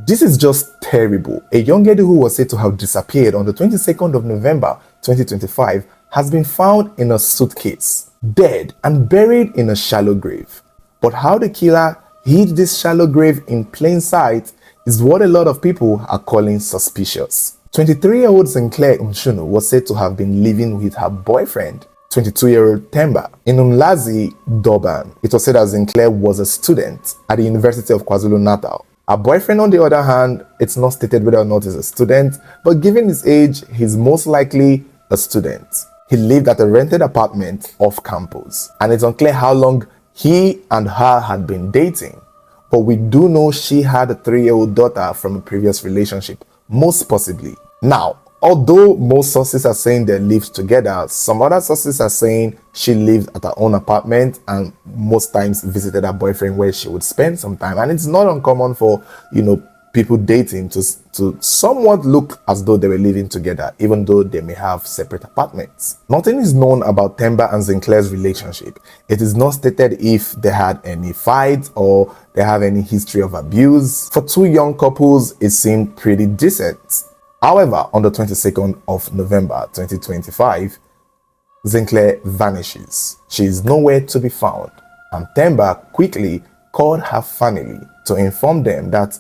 This is just terrible. A young lady who was said to have disappeared on the 22nd of November 2025 has been found in a suitcase, dead and buried in a shallow grave. But how the killer hid this shallow grave in plain sight is what a lot of people are calling suspicious. 23-year-old Sinclair Umshunu was said to have been living with her boyfriend, 22-year-old Temba, in Umlazi, Durban. It was said that Sinclair was a student at the University of KwaZulu-Natal. Her boyfriend, on the other hand, it's not stated whether or not he's a student, but given his age, he's most likely a student. He lived at a rented apartment off campus, and it's unclear how long he and her had been dating. But we do know she had a 3-year-old daughter from a previous relationship, most possibly. Now, although most sources are saying they lived together, some other sources are saying she lived at her own apartment and most times visited her boyfriend where she would spend some time. And it's not uncommon for, people dating to somewhat look as though they were living together, even though they may have separate apartments. Nothing is known about Temba and Sinclair's relationship. It is not stated if they had any fights or they have any history of abuse. For two young couples, it seemed pretty decent. However, on the 22nd of November 2025, Sinclair vanishes. She is nowhere to be found, and Temba quickly called her family to inform them that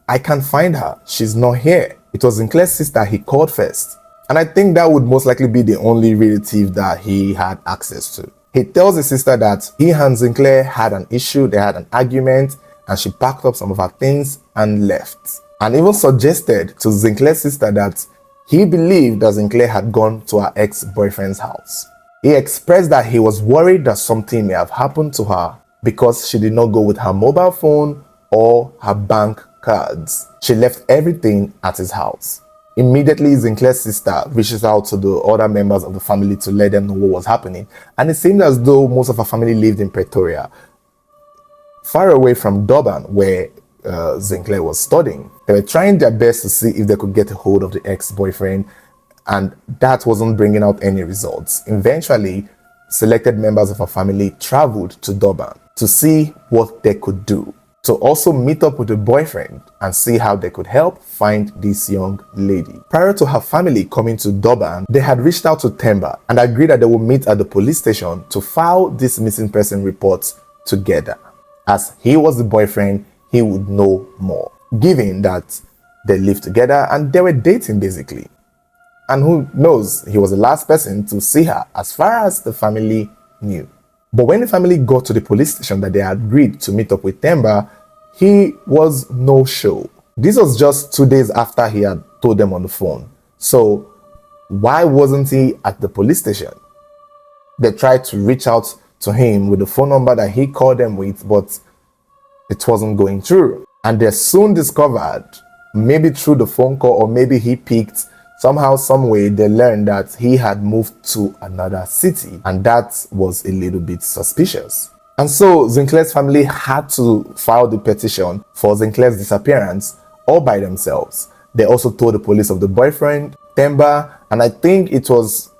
I can't find her, she's not here. It was Sinclair's sister he called first, and I think that would most likely be the only relative that he had access to. He tells his sister that he and Sinclair had an issue, they had an argument, and she packed up some of her things and left. And even suggested to Sinclair's sister that he believed that Sinclair had gone to her ex-boyfriend's house. He expressed that he was worried that something may have happened to her because she did not go with her mobile phone or her bank cards. She left everything at his house. Immediately, Sinclair's sister reaches out to the other members of the family to let them know what was happening. And it seemed as though most of her family lived in Pretoria, far away from Durban, where Sinclair was studying. They were trying their best to see if they could get a hold of the ex-boyfriend, and that wasn't bringing out any results. Eventually, selected members of her family traveled to Durban to see what they could do, to also meet up with the boyfriend and see how they could help find this young lady. Prior to her family coming to Durban, they had reached out to Temba and agreed that they would meet at the police station to file this missing person report together. As he was the boyfriend, he would know more, given that they lived together and they were dating basically. And who knows, he was the last person to see her as far as the family knew. But when the family got to the police station that they had agreed to meet up with Temba, he was no show. This was just 2 days after he had told them on the phone. So why wasn't he at the police station? They tried to reach out to him with the phone number that he called them with, but it wasn't going through. And they soon discovered, maybe through the phone call or maybe he picked, somehow, some way, they learned that he had moved to another city, and that was a little bit suspicious. And so Sinclair's family had to file the petition for Sinclair's disappearance all by themselves. They also told the police of the boyfriend, Temba, and I think it was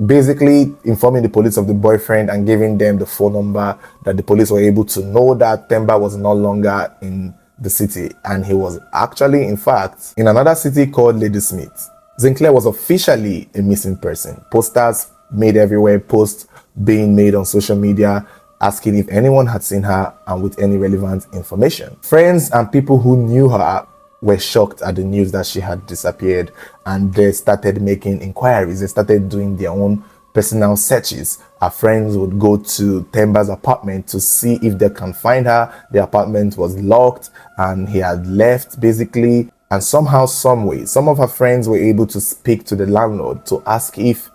basically informing the police of the boyfriend and giving them the phone number that the police were able to know that Temba was no longer in the city, and he was actually, in fact, in another city called Ladysmith. Sinclair was officially a missing person. Posters made everywhere, posts being made on social media asking if anyone had seen her and with any relevant information. Friends and people who knew her were shocked at the news that she had disappeared, and they started making inquiries. They started doing their own personal searches. Our friends would go to Temba's apartment to see if they can find her. The apartment was locked and he had left basically. And somehow, some way, some of her friends were able to speak to the landlord to ask if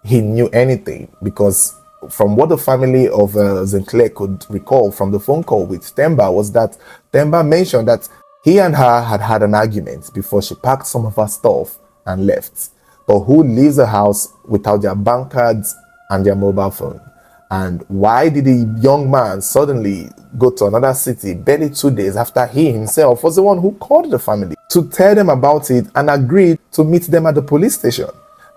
he knew anything, because from what the family of Sinclair could recall from the phone call with Temba was that Temba mentioned that he and her had had an argument before she packed some of her stuff and left. But who leaves a house without their bank cards and their mobile phone? And why did the young man suddenly go to another city barely 2 days after he himself was the one who called the family to tell them about it and agreed to meet them at the police station?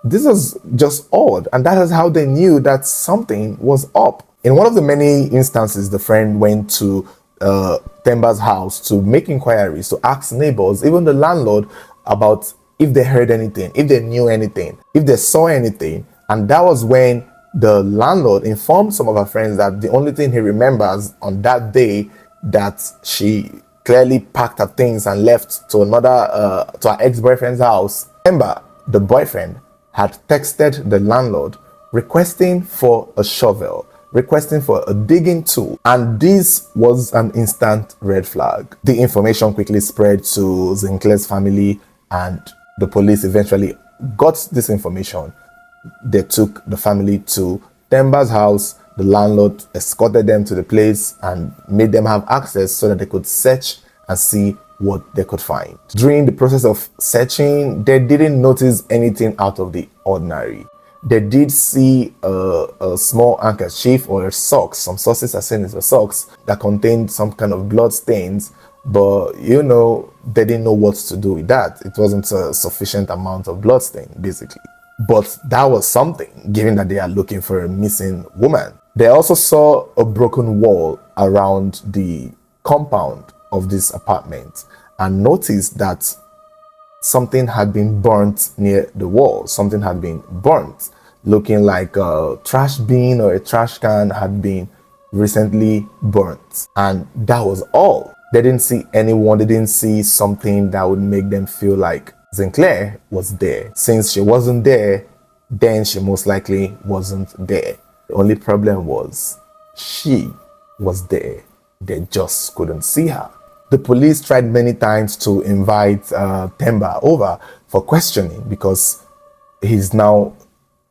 This was just odd, and that is how they knew that something was up. In one of the many instances, the friend went to Themba's house to make inquiries, to ask neighbors, even the landlord, about if they heard anything, if they knew anything, if they saw anything. And that was when the landlord informed some of her friends that the only thing he remembers on that day, that she clearly packed her things and left to to her ex-boyfriend's house. Themba, the boyfriend, had texted the landlord requesting for a shovel, requesting for a digging tool, and this was an instant red flag. The information quickly spread to Sinclair's family, and the police eventually got this information. They took the family to Themba's house. The landlord escorted them to the place and made them have access so that they could search and see what they could find. During the process of searching, they didn't notice anything out of the ordinary. They did see a small handkerchief or socks. Some sources are saying it was socks that contained some kind of blood stains, but they didn't know what to do with that. It wasn't a sufficient amount of blood stain, basically. But that was something, given that they are looking for a missing woman. They also saw a broken wall around the compound of this apartment and noticed that something had been burnt near the wall. Something had been burnt, looking like a trash bin or a trash can had been recently burnt. And that was all. They didn't see anyone. They didn't see something that would make them feel like Sinclair was there. Since she wasn't there, then she most likely wasn't there. The only problem was she was there. They just couldn't see her. The police tried many times to invite Themba over for questioning, because he's now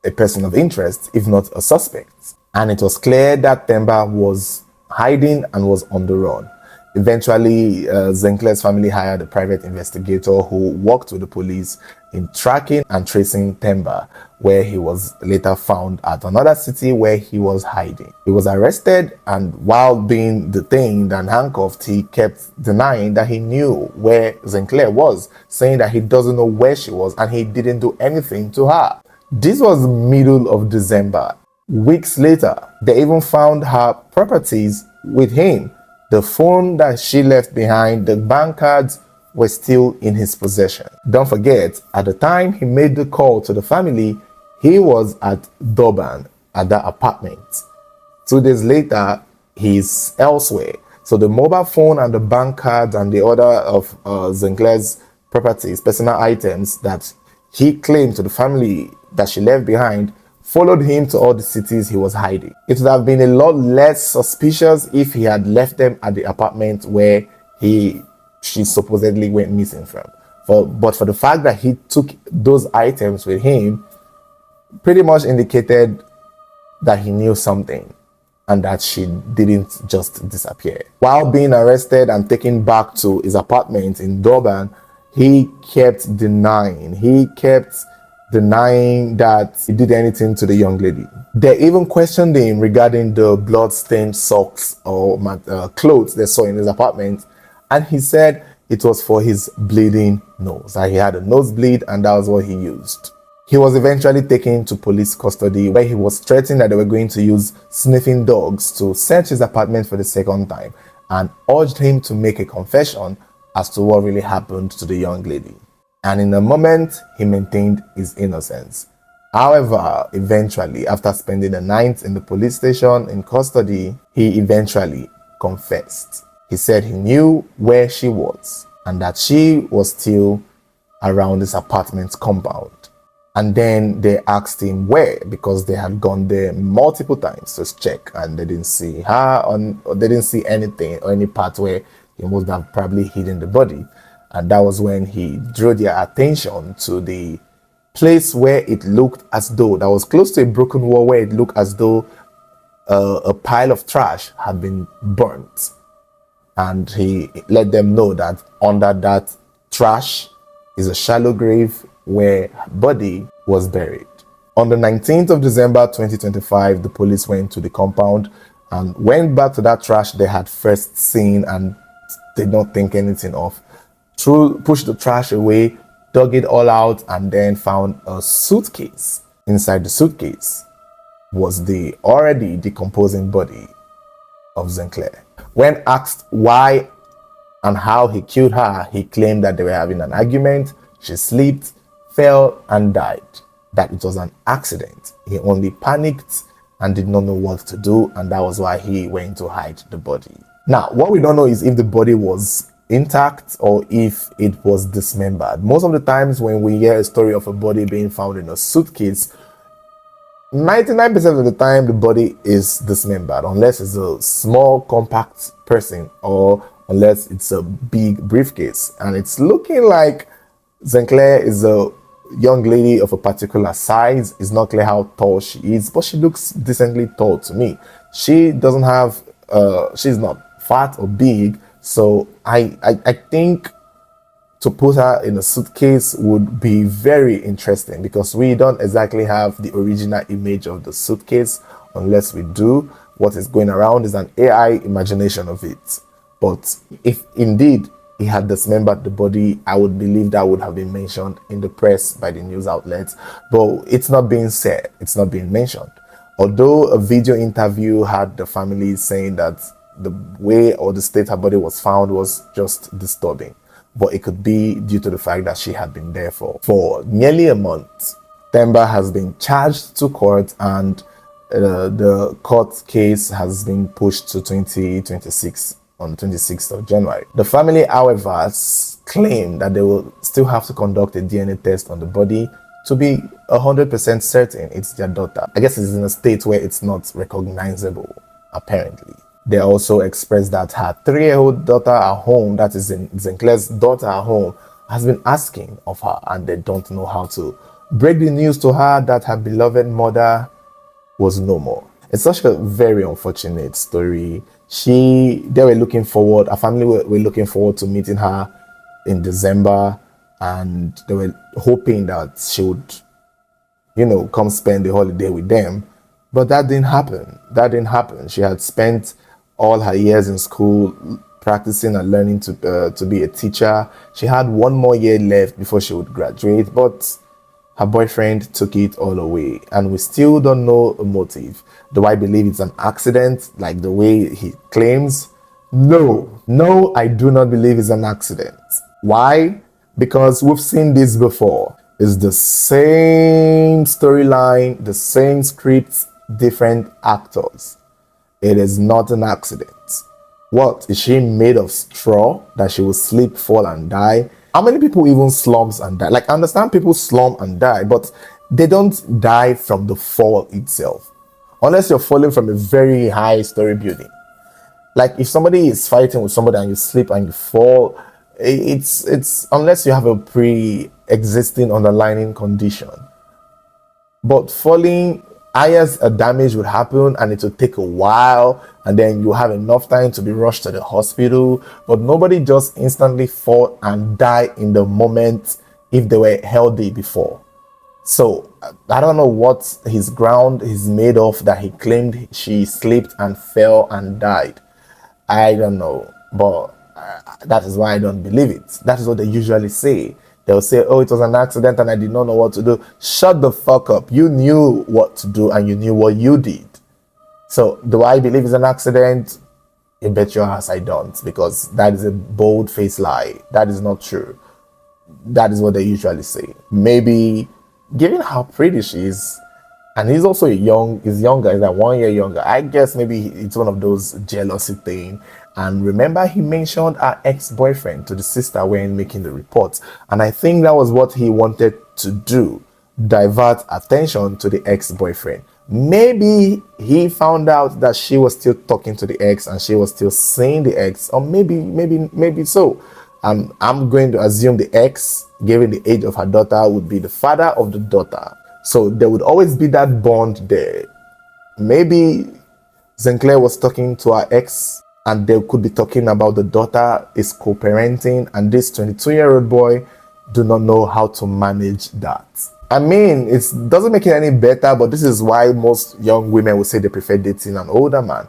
a person of interest, if not a suspect. And it was clear that Themba was hiding and was on the run. Eventually, Sinclair's family hired a private investigator who worked with the police in tracking and tracing Themba, where he was later found at another city where he was hiding. He was arrested, and while being detained and handcuffed, he kept denying that he knew where Sinclair was, saying that he doesn't know where she was and he didn't do anything to her. This was the middle of December. Weeks later, they even found her properties with him. The phone that she left behind, the bank cards, were still in his possession. Don't forget, at the time he made the call to the family, he was at Durban at that apartment. 2 days later, he's elsewhere. So the mobile phone and the bank cards and the other of Sinclair's properties, personal items that he claimed to the family that she left behind, followed him to all the cities he was hiding. It would have been a lot less suspicious if he had left them at the apartment where she supposedly went missing from. But for the fact that he took those items with him, pretty much indicated that he knew something and that she didn't just disappear. While being arrested and taken back to his apartment in Durban, he kept denying. That he did anything to the young lady. They even questioned him regarding the blood-stained socks or clothes they saw in his apartment, and he said it was for his bleeding nose, that he had a nosebleed and that was what he used. He was eventually taken to police custody, where he was threatened that they were going to use sniffing dogs to search his apartment for the second time, and urged him to make a confession as to what really happened to the young lady. And in a moment, he maintained his innocence. However, eventually, after spending the night in the police station in custody, he eventually confessed. He said he knew where she was and that she was still around his apartment compound. And then they asked him where, because they had gone there multiple times to check and they didn't see her, or they didn't see anything or any part where he must have probably hidden the body. And that was when he drew their attention to the place where it looked as though, that was close to a broken wall, where it looked as though a pile of trash had been burnt. And he let them know that under that trash is a shallow grave where her body was buried. On the 19th of December 2025, the police went to the compound and went back to that trash they had first seen and did not think anything of. Pushed the trash away, dug it all out, and then found a suitcase. Inside the suitcase was the already decomposing body of Sinclair. When asked why and how he killed her, he claimed that they were having an argument, she slipped, fell, and died. That it was an accident. He only panicked and did not know what to do, and that was why he went to hide the body. Now, what we don't know is if the body was intact or if it was dismembered. Most of the times when we hear a story of a body being found in a suitcase, 99% of the time the body is dismembered, unless it's a small compact person or unless it's a big briefcase. And it's looking like Sinclair is a young lady of a particular size. It's not clear how tall she is, but she looks decently tall to me. She doesn't have she's not fat or big, so I think to put her in a suitcase would be very interesting, because we don't exactly have the original image of the suitcase. Unless we do, what is going around is an AI imagination of it. But if indeed he had dismembered the body, I would believe that would have been mentioned in the press by the news outlets. But it's not being said, it's not being mentioned. Although a video interview had the family saying that the way or the state her body was found was just disturbing. But it could be due to the fact that she had been there for nearly a month. Themba has been charged to court, and the court case has been pushed to 2026 on 26th of January. The family, however, claim that they will still have to conduct a DNA test on the body to be 100% certain it's their daughter. I guess it's in a state where it's not recognizable, apparently. They also expressed that her 3-year-old daughter at home, that is Sinclair's daughter at home, has been asking of her, and they don't know how to break the news to her that her beloved mother was no more. It's such a very unfortunate story. They were looking forward, her family were looking forward to meeting her in December, and they were hoping that she would, come spend the holiday with them. But that didn't happen. She had spent all her years in school practicing and learning to be a teacher. She had one more year left before she would graduate, but her boyfriend took it all away, and we still don't know a motive. Do I believe it's an accident like the way he claims? No, I do not believe it's an accident. Why? Because we've seen this before. It's the same storyline, the same scripts, different actors. It is not an accident. What? Is she made of straw that she will slip, fall, and die? How many people even slumps and die? Like, I understand people slump and die, but they don't die from the fall itself. Unless you're falling from a very high story building. Like, if somebody is fighting with somebody and you slip and you fall, it's unless you have a pre-existing underlying condition. But falling, yes, a damage would happen and it will take a while, and then you have enough time to be rushed to the hospital. But nobody just instantly fall and die in the moment if they were healthy before. So I don't know what his ground is made of that he claimed she slipped and fell and died. I don't know, but that is why I don't believe it. That is what they usually say. They'll say, oh, it was an accident and I did not know what to do. Shut the fuck up. You knew what to do and you knew what you did. So do I believe it's an accident? You bet your ass I don't, because that is a bold-faced lie. That is not true. That is what they usually say. Maybe, given how pretty she is, and he's also younger, he's like 1 year younger. I guess maybe it's one of those jealousy thing. And remember, he mentioned her ex-boyfriend to the sister when making the reports. And I think that was what he wanted to do, divert attention to the ex-boyfriend. Maybe he found out that she was still talking to the ex and she was still seeing the ex, or maybe so. I'm going to assume the ex, given the age of her daughter, would be the father of the daughter. So there would always be that bond there. Maybe Sinclair was talking to her ex, and they could be talking about the daughter is co-parenting, and this 22-year-old boy do not know how to manage that. I mean, it doesn't make it any better, but this is why most young women will say they prefer dating an older man.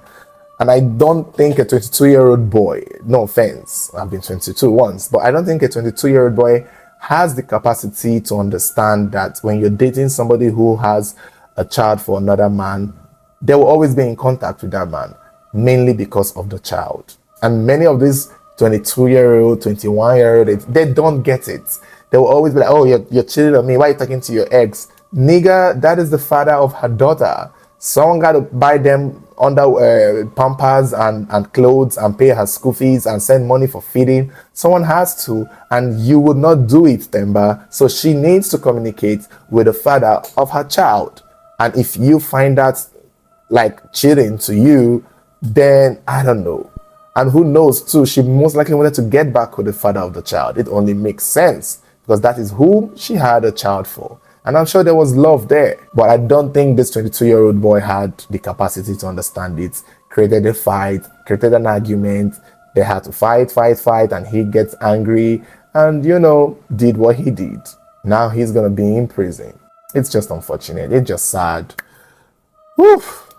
And I don't think a 22-year-old boy, no offense, I've been 22 once, but I don't think a 22-year-old boy has the capacity to understand that when you're dating somebody who has a child for another man, they will always be in contact with that man. mainly because of the child. And many of these 22-year-old, 21-year-old, they don't get it. They will always be like, oh, you're cheating on me. Why are you talking to your ex? Nigga, that is the father of her daughter. Someone got to buy them under pampers and clothes and pay her school fees and send money for feeding. Someone has to, and you would not do it, Temba. So she needs to communicate with the father of her child. And if you find that like cheating to you, then I don't know. And who knows too, she most likely wanted to get back with the father of the child. It only makes sense because that is whom she had a child for. And I'm sure there was love there. But I don't think this 22-year-old boy had the capacity to understand it. Created a fight, created an argument. They had to fight, and he gets angry and, did what he did. Now he's going to be in prison. It's just unfortunate. It's just sad. Woof.